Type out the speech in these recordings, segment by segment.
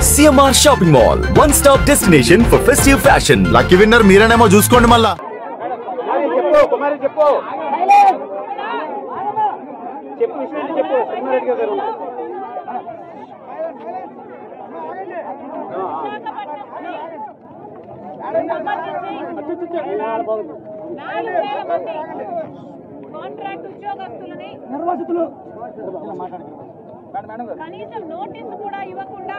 CMR Shopping Mall, one-stop destination for festive fashion. Lucky winner మీరేనేమో చూసుకోండి మళ్ళా. Contract ఉద్యోగస్తులని కనీసం నోటీసు కూడా ఇవ్వకుండా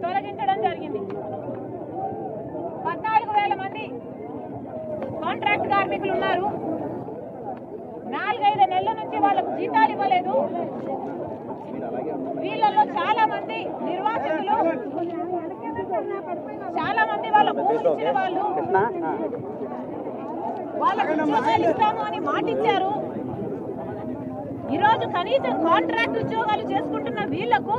తొలగించడం జరిగింది. 14,000 మంది కాంట్రాక్ట్ కార్మికులు ఉన్నారు. 4-5 నెలల నుంచి వాళ్ళకు జీతాలు ఇవ్వలేదు. వీళ్ళలో చాలా మంది నిర్వాసితులు, చాలా మంది వాళ్ళ భూములు ఇచ్చిన వాళ్ళు, వాళ్ళకు ఉద్యోగాలు ఇస్తాము అని మాటిచ్చారు. ఈరోజు కనీసం కాంట్రాక్ట్ ఉద్యోగాలు చేసుకుంటున్న వీళ్లకు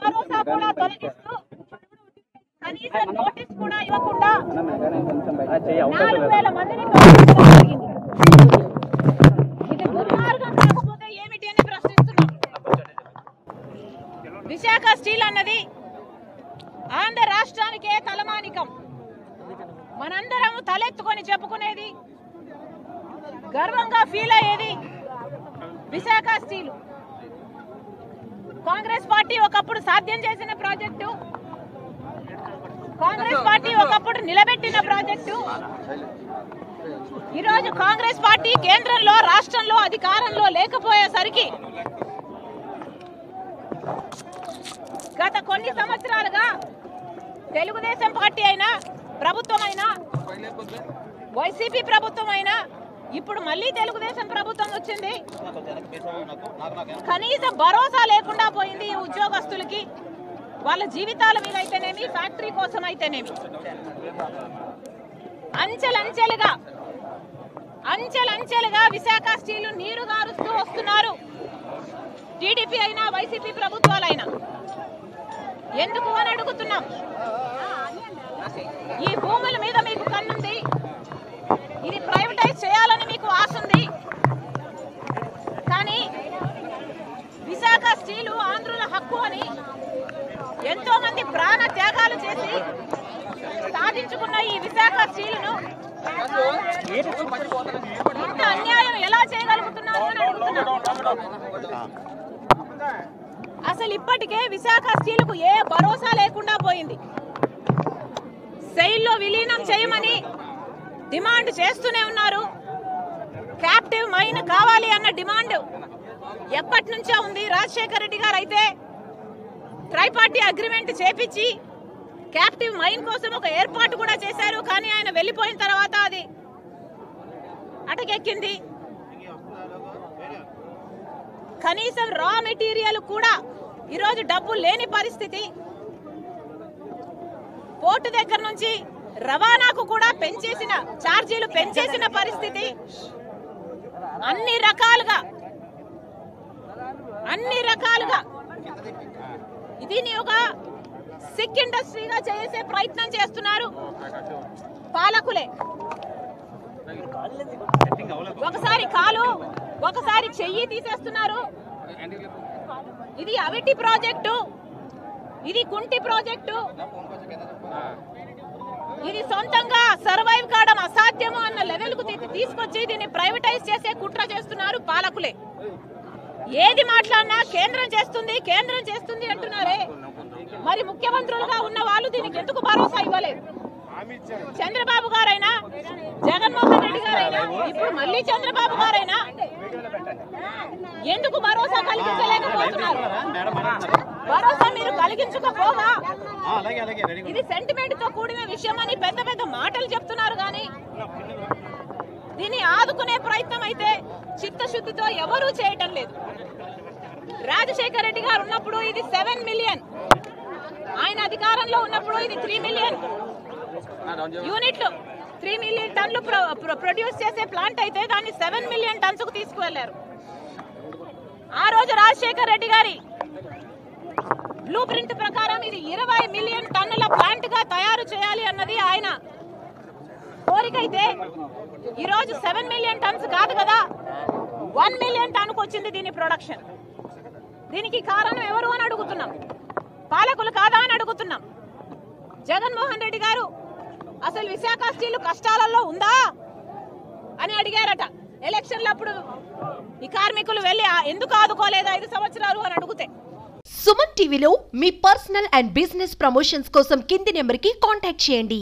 భరోసా కూడా తొలగిస్తూ కనీసం నోటీస్ కూడా ఇవ్వకుండా 4,000 మందిని తొలగించడం జరిగింది. ఇది దుర్మార్గం కాకపోతే ఏమిటి అని ప్రశ్నిస్తున్నాం. విశాఖ స్టీల్ అన్నది ఆంధ్ర రాష్ట్రానికే తలమానికం. మనందరం తలెత్తుకొని చెప్పుకునేది, గర్వంగా ఫీల్ అయ్యేది విశాఖ స్టీల్. కాంగ్రెస్ పార్టీ ఒకప్పుడు సాధ్యం చేసిన ప్రాజెక్టు, కాంగ్రెస్ పార్టీ ఒకప్పుడు నిలబెట్టిన ప్రాజెక్టు. ఈరోజు కాంగ్రెస్ పార్టీ కేంద్రంలో, రాష్ట్రంలో అధికారంలో లేకపోయేసరికి గత కొన్ని సంవత్సరాలుగా తెలుగుదేశం పార్టీ అయినా, ప్రభుత్వం అయినా, వైసీపీ ప్రభుత్వం అయినా, ఇప్పుడు మళ్ళీ తెలుగుదేశం ప్రభుత్వం వచ్చింది, కనీసం భరోసా లేకుండా పోయింది ఈ ఉద్యోగస్తులకి. వాళ్ళ జీవితాల మీద అయితేనేమి, ఫ్యాక్టరీ కోసం అయితేనేమి. అంచెలంచెలుగా విశాఖ స్టీల్ నీరు గారుస్తూ వస్తున్నారు టీడీపీ అయినా, వైసీపీ ప్రభుత్వాలైనా. ఎందుకు అని అడుగుతున్నాం. ఈ భూముల మీద మీకు కన్నుంది, ఇది ప్రైవేటైజ్ చేయాలని మీకు ఆశ ఉంది. కానీ విశాఖ స్టీలు ఆంధ్రుల హక్కు అని ఎంతో మంది ప్రాణ త్యాగాలు చేసి సాధించుకున్న ఈ విశాఖ స్టీలును ఇంత అన్యాయం ఎలా చేయగలుగుతున్నారు అని అడుగుతున్నాం. అసలు ఇప్పటికే విశాఖ స్టీలుకు ఏ భరోసా లేకుండా పోయింది. సెయిల్లో విలీనం చేయమని డిమాండ్ చేస్తూనే ఉన్నారు. క్యాప్టివ్ మైన్ కావాలి అన్న డిమాండ్ ఎప్పటి నుంచో ఉంది. రాజశేఖర రెడ్డి గారు అయితే ట్రైపార్టీ అగ్రిమెంట్ చేపించి క్యాప్టివ్ మైన్ కోసం ఒక ఏర్పాటు కూడా చేశారు. కానీ ఆయన వెళ్ళిపోయిన తర్వాత అది అటకెక్కింది. కనీసం రా మెటీరియల్ కూడా ఈరోజు డబ్బు లేని పరిస్థితి. పోర్టు దగ్గర నుంచి రవాణాకు కూడా ఛార్జీలు పెంచేసిన పరిస్థితి. అన్ని రకాలుగా దీన్ని ఒక సిక్ ఇండస్ట్రీగా చేసే ప్రయత్నం చేస్తున్నారు పాలకులే. ఒకసారి కాలు, ఒకసారి చెయ్యి తీసేస్తున్నారు. ఇది అవిటి ప్రాజెక్టు, ఇది కుంటి ప్రాజెక్టు, ఇది సొంతంగా సర్వైవ్ కావడం అసాధ్యము అన్న లెవెల్ కు తీసుకొచ్చి దీన్ని ప్రైవేటైజ్ చేసే కుట్ర చేస్తున్నారు పాలకులే. ఏది మాట్లాడినా కేంద్రం చేస్తుంది అంటున్నారే. మరి ముఖ్యమంత్రులుగా ఉన్న వాళ్ళు దీనికి ఎందుకు భరోసా ఇవ్వలేదు? చంద్రబాబు గారైనా, జగన్మోహన్ రెడ్డి గారైనా, ఇప్పుడు మళ్ళీ చంద్రబాబు గారైనా ఎందుకు భరోసా కలిగించలేకపోతున్నారు? భరోసా మీరు కలిగించకపోగా ఇది సెంటిమెంట్ తో కూడిన విషయం అని పెద్ద పెద్ద మాటలు చెప్తున్నారు. కానీ దీన్ని ఆదుకునే ప్రయత్నం అయితే చిత్తశుద్ధితో ఎవరూ చేయటం లేదు. రాజశేఖర రెడ్డి గారు ఉన్నప్పుడు ఇది 7 మిలియన్, ఆయన అధికారంలో ఉన్నప్పుడు ఇది 3 మిలియన్ యూనిట్లు, 3 మిలియన్ టన్లు ప్రొడ్యూస్ చేసే ప్లాంట్ అయితే దాన్ని 7 మిలియన్ టన్స్ కు తీసుకువెళ్లారు. ఆ రోజు రాజశేఖర రెడ్డి గారి బ్లూ ప్రింట్ ప్రకారం ఇది 20 మిలియన్ టన్నుల ప్లాంట్ గా తయారు చేయాలి అన్నది ఆయన కోరికైతే ఈరోజు 7 మిలియన్ టన్స్ కాదు కదా, 1 మిలియన్ టన్నుకు వచ్చింది దీని ప్రొడక్షన్. దీనికి కారణం ఎవరు అని అడుగుతున్నాం. జగన్మోహన్ రెడ్డి గారు అసలు విశాఖ స్టీల్ కష్టాలలో ఉందా అని అడిగారట ఎలక్షన్లప్పుడు. ఈ కార్మికులు వెళ్ళి ఎందుకు ఆదుకోలేదు 5 సంవత్సరాలు అని అడిగితే. సుమన్ టీవీలో మీ పర్సనల్ అండ్ బిజినెస్ ప్రమోషన్స్ కోసం కింది నెంబర్కి కాంటాక్ట్ చేయండి.